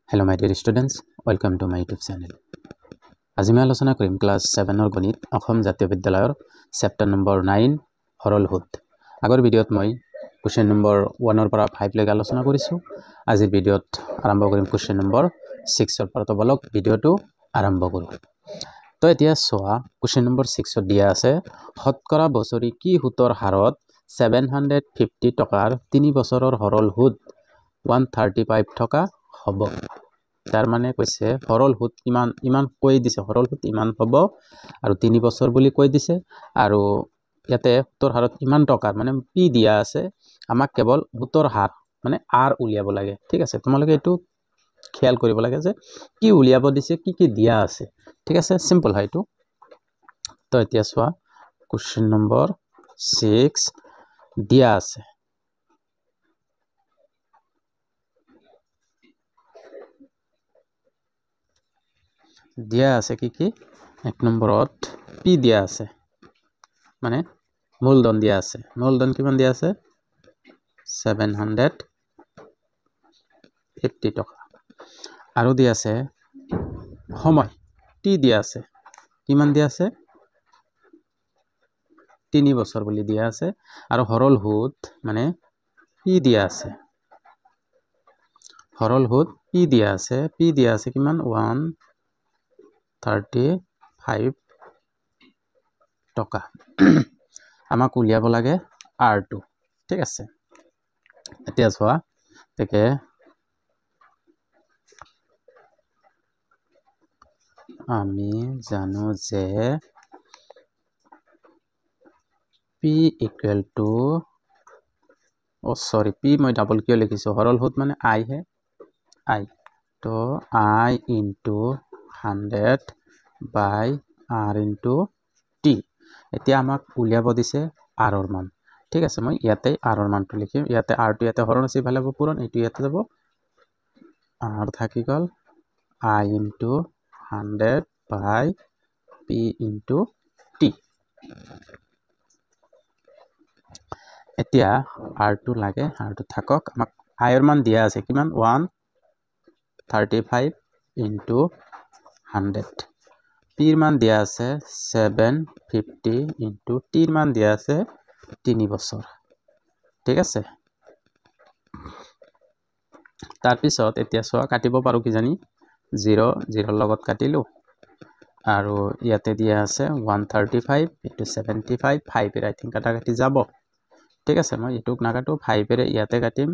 Hello my dear students, welcome to my YouTube channel. আজি মই আলোচনা কৰিম ক্লাস 7 ৰ গণিত অসম জাতীয় বিদ্যালয়ৰ চেপ্টাৰ নম্বৰ 9 সৰল সুদ। আগৰ ভিডিঅ'ত মই কোৱেশ্চন নম্বৰ 1 ৰ পৰা 5 লৈকে আলোচনা কৰিছো। আজিৰ ভিডিঅ'ত আৰম্ভ কৰিম কোৱেশ্চন নম্বৰ 6 ৰ পৰা। তো বলক ভিডিঅ'টো আৰম্ভ কৰো। তো এতিয়া সোৱা কোৱেশ্চন নম্বৰ 6 ত দিয়া আছে শতকৰা বছৰি কি সুতৰ হাৰত 750 টকাৰ 3 বছৰৰ সৰল সুদ 135 টকা হ'ব। তাৰ মানে কৈছে সৰল সুদ ইমান কৈ দিছে, সৰল সুদ ইমান হ'ব আৰু 3 বছৰ বুলি কৈ দিছে আৰু ইয়াতে সুতৰ হাৰত ইমান টকাৰ মানে পি দিয়া আছে। আমাক কেৱল সুতৰ হাৰ মানে আৰ উলিয়াব লাগে। ঠিক আছে, তোমালোকে এটো খেয়াল কৰিব লাগে যে কি উলিয়াব দিছে, কি দিয়া আছে। ঠিক আছে, সিম্পল হয় এটো। তো এতিয়া সোৱা কোৱেশ্চন নম্বৰ 6 দিয়া আছে। দিয়া আছে কি এক নম্বৰত পি দিয়া আছে মানে মূলধন দিয়া আছে। মূলধন কিমান দিয়া আছে 750 টকা আৰু দিয়া আছে সময় টি দিয়া আছে কিমান দিয়া আছে 3 বছৰ বুলি দিয়া আছে আৰু সৰল সুদ মানে পি দিয়া আছে। সৰল সুদ পি দিয়া আছে কিমান 135 টকা। আমাক উলিয়াব লাগে R2। ঠিক আছে, এতিয়া সোৱা তেকে আমি জানো যে P equal to P মই ডাবল কিয় লিখিছো, সৰল সুদ মানে I হে I। তো I into 100 by R into T। এতিয়া আমাক উলিয়াব দিছে R ৰ মান। ঠিক আছে, মই ইয়াতে R ৰ মানটো লিখিম। ইয়াতে R টো ইয়াতে হৰণ আছে, ভালে হ'ব পূৰণ। এইটো ইয়াতে যাব R থাকি গল I into 100 by P into T। এতিয়া R2 লাগে, R2 থাকক। আমাক I ৰ মান দিয়া আছে কিমান 135 into 100। P ৰ মান দিয়া আছে 750 into T ৰ মান দিয়া আছে 3 বছৰ। ঠিক আছে, তাৰ পিছত এতিয়া সোৱা কাটিব পাৰো কি জানি 0 0 লগত কাটিলো আৰু ইয়াতে দিয়া আছে 135 into 75 5 এর আই থিংক কাটা কাটি যাব। ঠিক আছে, মই এটুক নাকাটো 5 এর ইয়াতে কাটিম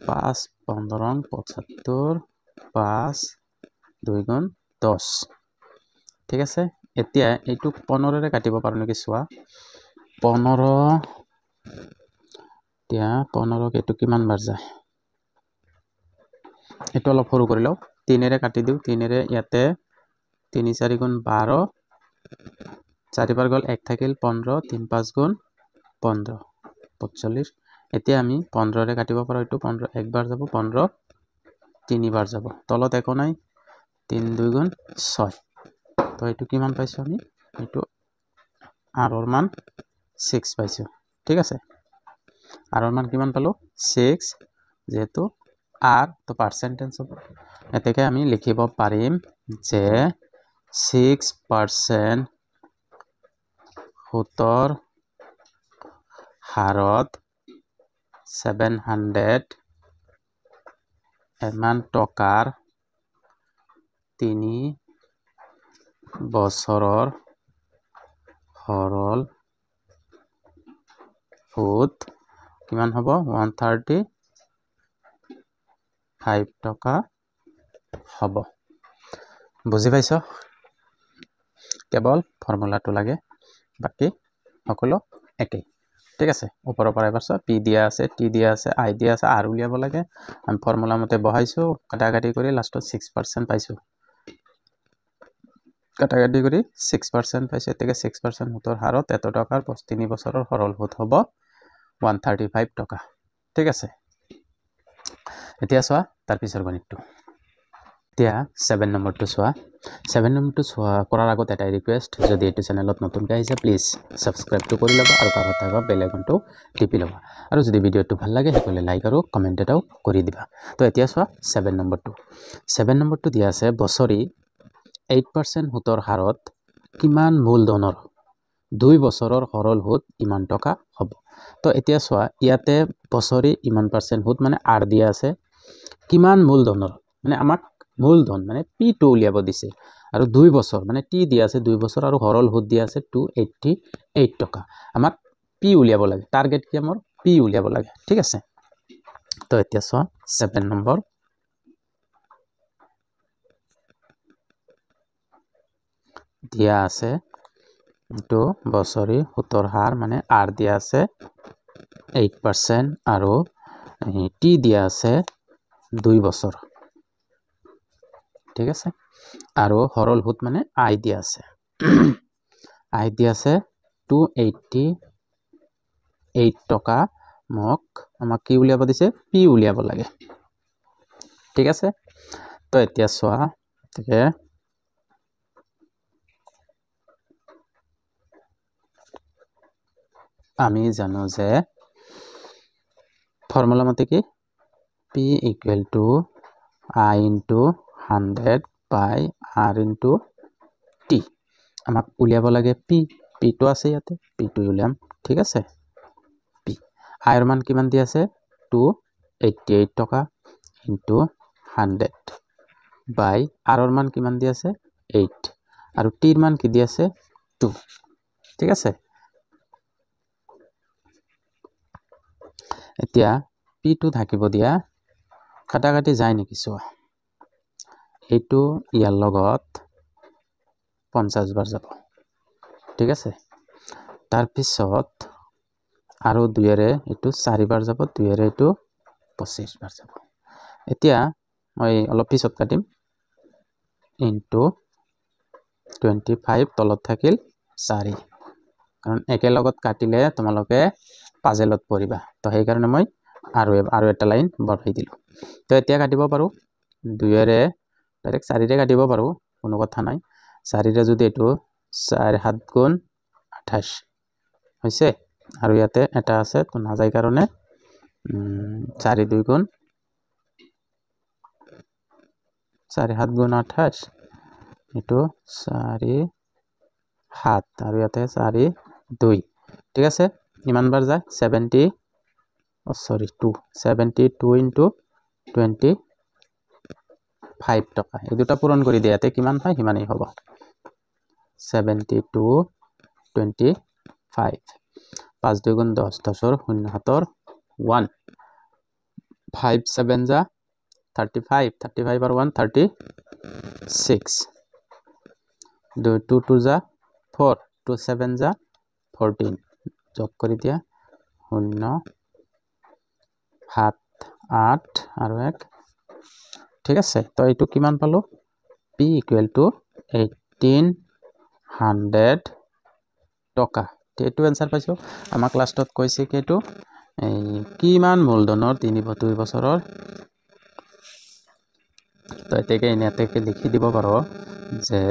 5 15 75 5 2 গুণ 10। ঠিক আছে, এতিয়া এইটুক 15 এৰে কাটিব পাৰো নেকি সোৱা 15 এতিয়া 15 এটো কিমান বাৰ যায় এটো অলপ সৰু কৰি লও 3 এৰে কাটি দিও 3 এৰে ইয়াতে 3 4 গুণ 12 4 বাৰ গল 1 থাকিল 15 3 5 গুণ 15 45। এতিয়া আমি 15 এৰে কাটিব পাৰো এটো 15 একবাৰ যাব 15 3 বাৰ যাব তলত একো নাই 3 2 গুণ 6। তো এটো কিমান পাইছো আমি এটো R ৰ মান 6 পাইছো। ঠিক আছে, R ৰ মান কিমান পালো 6 যেহেতু R তো পাৰ্সেন্টেজ হ'ব। এতেকে আমি লিখিব পাৰিম যে 6% সুতৰ হাৰত 700 এমান টকাৰ 3 বছৰৰ সৰল সুদ কিমান হ'ব 135 টকা হ'ব। বুজি পাইছো, কেৱল ফৰ্মুলাটো লাগে, বাকি সকলো একেই। ঠিক আছে, ওপৰৰ পৰা এবাৰ P দিয়া আছে T দিয়া আছে I দিয়া আছে R উলিয়াব লাগে। আমি ফৰ্মুলা মতে বহাইছো কাটাকাটি কৰি লাষ্টত 6% পাইছো। কাটাকাটি কৰি 6% পাইছো। এতেকে 6% সুতৰ হাৰত এত টকাৰ 3 বছৰৰ সৰল সুদ হ'ব 135 টকা। ঠিক আছে, এতিয়া সোৱা তাৰ পিছৰ গণিতটো। এতিয়া 7 নম্বৰটো চোৱা 7 নম্বৰটো চোৱা কৰাৰ আগত এটা ৰিকুৱেষ্ট যদি এইটো চেনেলত নতুনকৈ আহিছে প্লিজ সাবস্ক্ৰাইবটো কৰি ল'বা আৰু কাষত থকা বেল আইকনটো টিপি ল'বা আৰু যদি ভিডিঅ'টো ভাল লাগে হেকলে লাইক আৰু কমেন্ট এটাও কৰি দিবা তো এতিয়া চোৱা 7 নম্বৰটো দিয়া আছে বছৰি 8% সুতৰ হাৰত কিমান মূলধনৰ 2 বছৰৰ সৰল সুদ ইমান টকা হ'ব তো এতিয়া চোৱা ইয়াতে বছৰি ইমান % সুদ মানে r দিয়া আছে কিমান মূলধনৰ মানে আমাক মূলধন মানে p2 উলিয়াব দিছে আৰু 2 বছৰ মানে t দিয়া আছে 2 বছৰ আৰু সৰল সুদ দিয়া আছে 288 টকা আমাক p উলিয়াব লাগে টাৰ্গেট কি আমাৰ p উলিয়াব লাগে ঠিক আছে তো এতিয়া চোৱা 7 নম্বৰ দিয়া আছে এটো বছৰি সুতৰ হাৰ মানে r দিয়া আছে 8% আৰু t দিয়া আছে 2 বছৰ ঠিক আছে আৰু সৰল সুদ মানে i দিয়া আছে i দিয়া আছে 288 টকা আমাক কি উলিয়াব দিছে p উলিয়াব লাগে ঠিক আছে তো এতিয়া চোৱা ঠিক আমি জানো যে ফৰ্মুলা মতে কি p equal to i into 100 by r into t আমাক উলিয়াব লাগে p তো আছে ইয়াতে p টো উলিয়াম ঠিক আছে p i ৰ মান কিমান দি আছে 288 টকা into 100 by r ৰ মান কিমান দি আছে 8 আৰু t ৰ মান কি দি আছে 2 ঠিক আছে এতিয়া p টো থাকিব দিয়া কাটাকাটি যায় নেকি চোৱা এইটো ইয়াৰ লগত 50 বাৰ যাব ঠিক আছে তাৰ পিছত আৰু 2 এৰে এইটো 4 বাৰ যাব 2 এৰে এইটো 25 বাৰ যাব এতিয়া মই অলপ পিছত কাটিম ইনটু 25 তলত থাকিল 4 কাৰণ একে লগত কাটিলে তোমালোকে পাজেলত পৰিবা তো সেই কাৰণে মই আৰু এটা লাইন বঢ়াই দিলো তো এতিয়া কাটিব পাৰো 2 এৰে ডাইৰেক্ট 4 ৰে কাটিব পাৰো কোনো কথা নাই 4 ৰে যদি এটো 4 7 গুণ 28 হৈছে আৰু ইয়াতে এটা আছে তো না যায় কাৰণে 4 2 গুণ 4 7 গুণ 28 এটো 4 7 আৰু ইয়াতে 4 2 ঠিক আছে ইমান বাৰ যায় 72 into 25 টকা এই দুটা পূৰণ কৰি দিয়াতে কিমান হয় হিমানেই হ'ব 72 25 5 2 গুণ 10 10 0 7 1 5 7 যা 35 35 আর 1 36 2 2 2 যা 4 2 7 যা 14 যোগ কৰি দিয়া 0 7 8 আৰু 1 ঠিক আছে তো এইটো কিমান পালো p equal to 1800 টকা এইটো आंसर পাইছো আমাক লাষ্টত কৈছে কি এইটো কিমান মূলধনৰ 2 বছৰৰ তো এতেকে এনেতেকে লিখি দিব পাৰো যে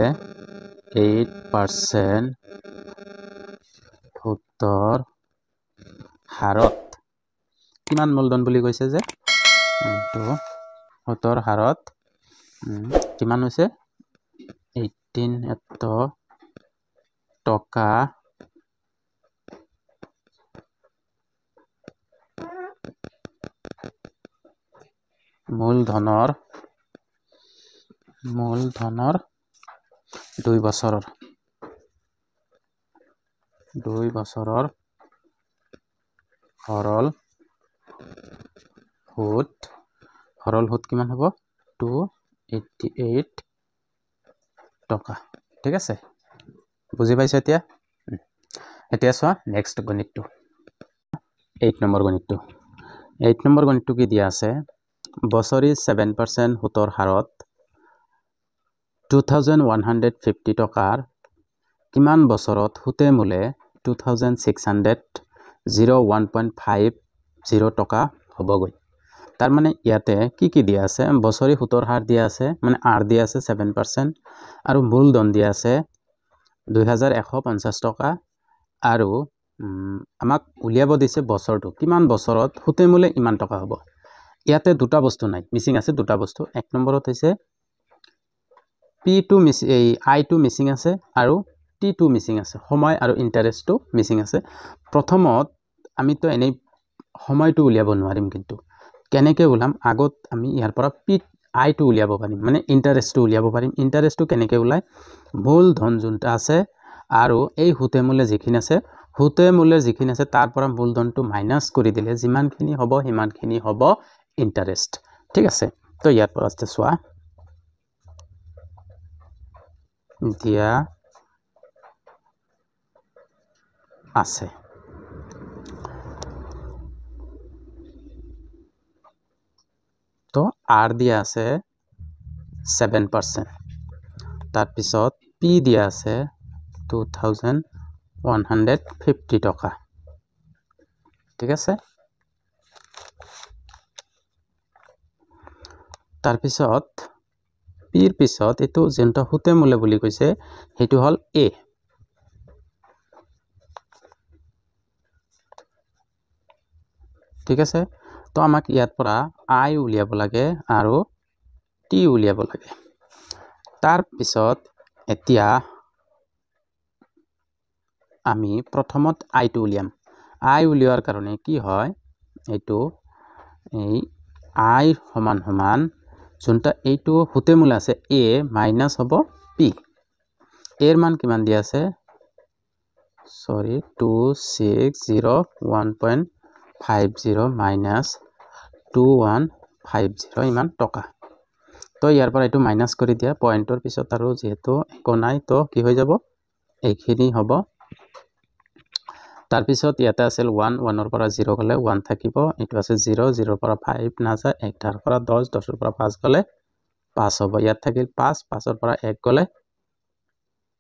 8% সুতৰ হাৰত কিমান মূলধন বুলি কৈছে যে তো সুতৰ হাৰত কিমান হৈছে 18 টকা মূলধনৰ 2 বছৰৰ সৰল সুদ কিমান হ'ব 288 টকা ঠিক আছে বুজি পাইছো এতিয়া চোৱা নেক্সট গণিতটো 8 নম্বৰ গণিতটো কি দিয়া আছে বছৰি 7% সুতৰ হাৰত 2150 টকাৰ কিমান বছৰত সুতে মূলে 2600 01.50 টকা হ'বগৈ তাৰ মানে ইয়াতে কি দিয়া আছে বছৰি সুতৰ হাৰ দিয়া আছে মানে r দিয়া আছে 7% আৰু মূলধন দিয়া আছে 2150 টকা আৰু আমাক উলিয়াব দিছে বছৰটো কিমান বছৰত সুতে মূলে ইমান টকা হ'ব ইয়াতে দুটা বস্তু নাই মিসিং আছে দুটা বস্তু এক নম্বৰত হৈছে p2 i2 মিসিং আছে আৰু t2 মিসিং আছে সময় আৰু ইন্টাৰেস্টটো মিসিং আছে প্ৰথমত আমি তো এনেই সময়টো উলিয়াব নোৱাৰিম কিন্তু কেনেকৈ উলাম আগত আমি ইয়াৰ পৰা i2 উলিয়াব পাৰিম মানে ইন্টাৰেস্টটো উলিয়াব পাৰিম ইন্টাৰেস্টটো কেনেকৈ উলাই মূলধন যোনটা আছে আৰু এই সুতে মূলে যিখিনি আছে সুতে মূলে যিখিনি আছে তাৰ পৰা মূলধনটো মাইনাস কৰি দিলে যিমানখিনি হ'ব হিমানখিনি হ'ব ইন্টাৰেস্ট ঠিক আছে তো ইয়াৰ পৰা চোৱা দিয়া আছে তো r দিয়া আছে 7% তাৰ পিছত p দিয়া আছে 2150 টকা ঠিক আছে তাৰ পিছত pৰ পিছত এটো যেনটা সুতে মূলে বুলি কৈছে হেতু হল a ঠিক আছে তো আমাক ইয়াত পৰা i উলিয়াব লাগে আৰু t উলিয়াব লাগে তাৰ পিছত এতিয়া আমি প্ৰথমত i টো উলিয়াম i উলিয়াৰ কাৰণে কি হয় এটো এই i সমান সমান যোনটা এইটো সুতে মূল আছে a মাইনাস হ'ব p এর মান কিমান দিয়া আছে সরি 2601.50 মাইনাস 2150 ইমান টকা তো ইয়াৰ পৰা এটো মাইনাস কৰি দিয়া পয়েন্টৰ পিছত আৰু যেহেতু একো নাই তো কি হৈ যাব এইখিনি হ'ব তাৰ পিছত ইয়াতে আছিল 1 1 ৰ পৰা 0 গলে 1 থাকিব এটো আছে 0 0 ৰ পৰা 5 না যায় 1 ৰ পৰা 10 10 ৰ পৰা 5 গলে 5 হ'ব ইয়াত থাকিল 5 5 ৰ পৰা 1 গলে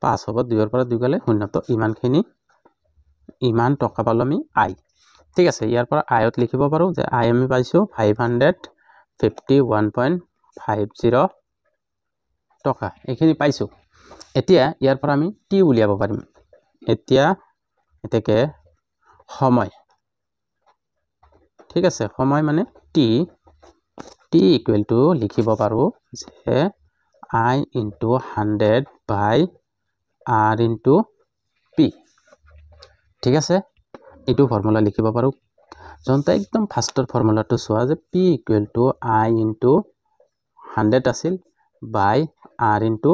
5 হ'ব 2 ৰ পৰা 2 গলে 0 তো ইমান টকা পালো আমি i ঠিক আছে ইয়াৰ পৰা i ত লিখিব পাৰো যে i আমি পাইছো 551.50 টকা এখিনি পাইছো এতিয়া ইয়াৰ পৰা আমি t উলিয়াব পাৰিম এতিয়া এতেকে সময় ঠিক আছে সময় মানে t ইকুয়াল টু লিখিব পাৰো যে i into 100 by r into p ঠিক আছে এটো ফর্মুলা লিখিব পাৰো জনতা একদম ফাস্টৰ ফর্মুলাটো সোয়া যে p equal to i into 100 আছিল by r into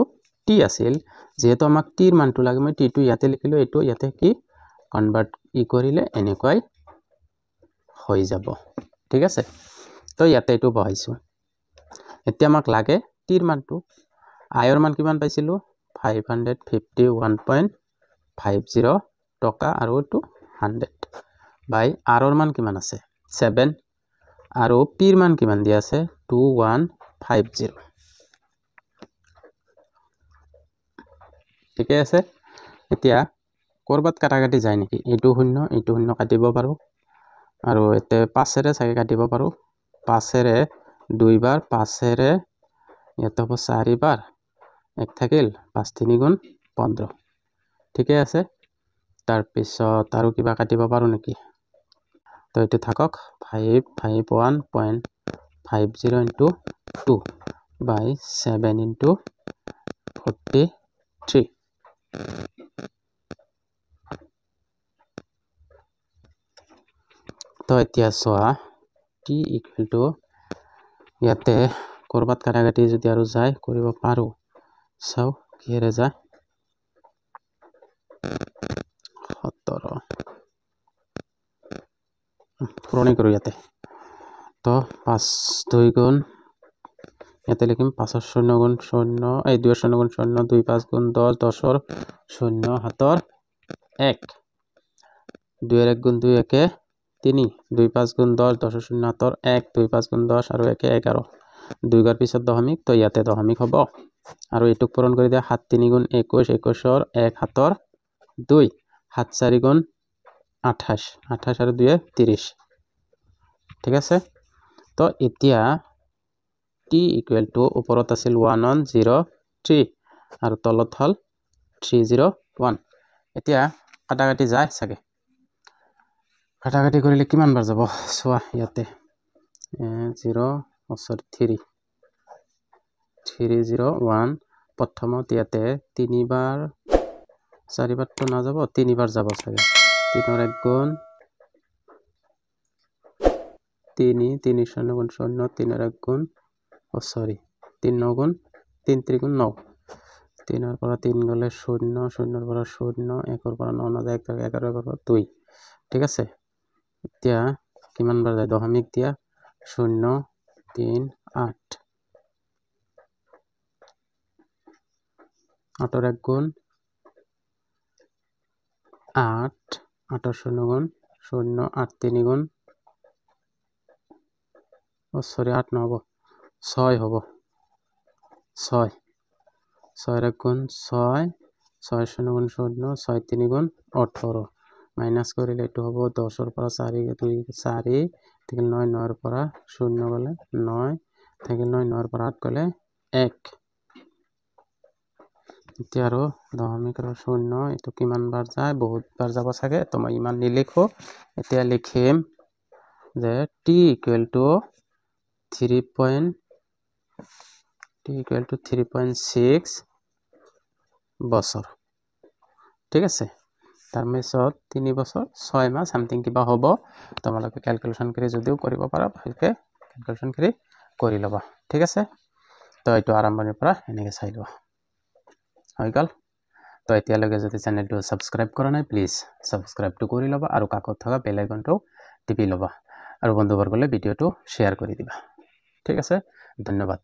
t আছিল যেহেতু আমাক t ৰ মানটো লাগে মই t টো ইয়াতে লিখিলো এটো ইয়াতে কি কনভার্ট কৰিলে এনেকৈ হৈ যাব ঠিক আছে তো ইয়াতে এটো বহাইছো এতিয়া আমাক লাগে t ৰ মানটো i ৰ মান কিমান পাইছিলো 551.50 টকা আৰু এটো 100 বাই r ৰ মান কিমান আছে 7 আৰু p ৰ মান কিমান দিয়া আছে 2150 ঠিক আছে এতিয়া কৰবাত কাটাকাটি যায় নেকি এটো শূন্য কাটিব পাৰো আৰু এতে 5 ৰে চাগে কাটিব পাৰো 5 ৰে 2 বাৰ 5 ৰে ইয়াতে হ'ব 4 বাৰ এক থাকিল 5 3 গুণ 15 ঠিক আছে তাৰ পিছত আৰু কিবা কাটিব পাৰো নেকি তো এটো থাকক 551.50 into 2 by 7 into 43 তো এতিয়া সোয়া t equal to ইয়াতে কৰবাত কাটাকাটি যদি আৰু যায় কৰিব পাৰো চাও কিৰে যায় 17 পুৰণি কৰো ইয়াতে তো 5 2 গুণ ইয়াতে লিখিম 5 ৰ 0 গুণ 0 এই 2 ৰ 0 গুণ 0 2 5 গুণ 10 10 ৰ 0 7 ৰ 1 2 ৰ 1 গুণ 2 1 3 2 5 গুণ 10 10 ৰ 0 7 ৰ 1 2 5 গুণ 10 আৰু 1 11 2 গৰ পিছত দশমিক তো ইয়াতে দশমিক হ'ব আৰু এটুক পূৰণ কৰি দিয়া 7 3 গুণ 21 21 ৰ 1 7 ৰ 2 7 4 গুণ 28 28 আৰু 2 30 ঠিক আছে তো এতিয়া t ইকুৱেল টু ওপৰত আছিল 1103 আৰু তলত হ'ল 301 এতিয়া কাটাকাটি যায় চাগে কাটাকাটি কৰিলে কিমান বাৰ যাব চোৱা ইয়াতে 301 প্ৰথমত ইয়াতে 3 বাৰ 4 বাৰটো নাযাব 3 বাৰ যাব চাগে 3 ৰ 1 গুণ 3 3 0 গুণ 0 3 ৰ 1 গুণ 3 9 গুণ 3 3 গুণ 9 3 ৰ পৰা 3 গলে 0 0 ৰ পৰা 0 1 ৰ পৰা 9 নাযায় 11 ৰ পৰা 2 ঠিক আছে এতিয়া কিমান বাৰ যায় দশমিক দিয়া 0 3 8 8 ৰ 1 গুণ 8 8 ৰ 0 গুণ 0 8 3 গুণ 8 নহ'ব 6 হ'ব 6 6 ৰ 1 গুণ 6 6 0 গুণ 0 6 3 গুণ 18 মাইনাস কৰিলে এইটো হ'ব 10 ৰ পৰা 4 2 4 থাকিল 9 9 ৰ পৰা 0 গলে 9 থাকিল 9 9 ৰ পৰা 8 গলে 1 এতিয়া আৰু দশমিক আৰু 0 এইটো কিমান বাৰ যায় বহুত বাৰ যাব চাগে তো মই ইমান নিলিখো এতিয়া লিখিম যে t ইকুৱেল টু 3.6 বছৰ ঠিক আছে তাৰ পিছত 3 বছৰ 6 মাহ সামথিং কিবা হ'ব তোমালোকে ক্যালকুলেশন কৰি যদিও কৰিব পাৰা ভালকে ক্যালকুলেশন কৰি কৰি লবা ঠিক আছে তো এইটো আৰম্ভণিৰ পৰা এনেকৈ চাই লোৱা হৈ গল তো এতিয়ালৈকে যদি চেনেলটো সাবস্ক্ৰাইব কৰা নাই প্লিজ সাবস্ক্ৰাইবটো কৰি লবা আৰু কাষত থকা বেল আইকনটো টিপি লবা আৰু বন্ধুবৰ্গলৈ ভিডিওটো শেয়াৰ কৰি দিবা ঠিক আছে ধন্যবাদ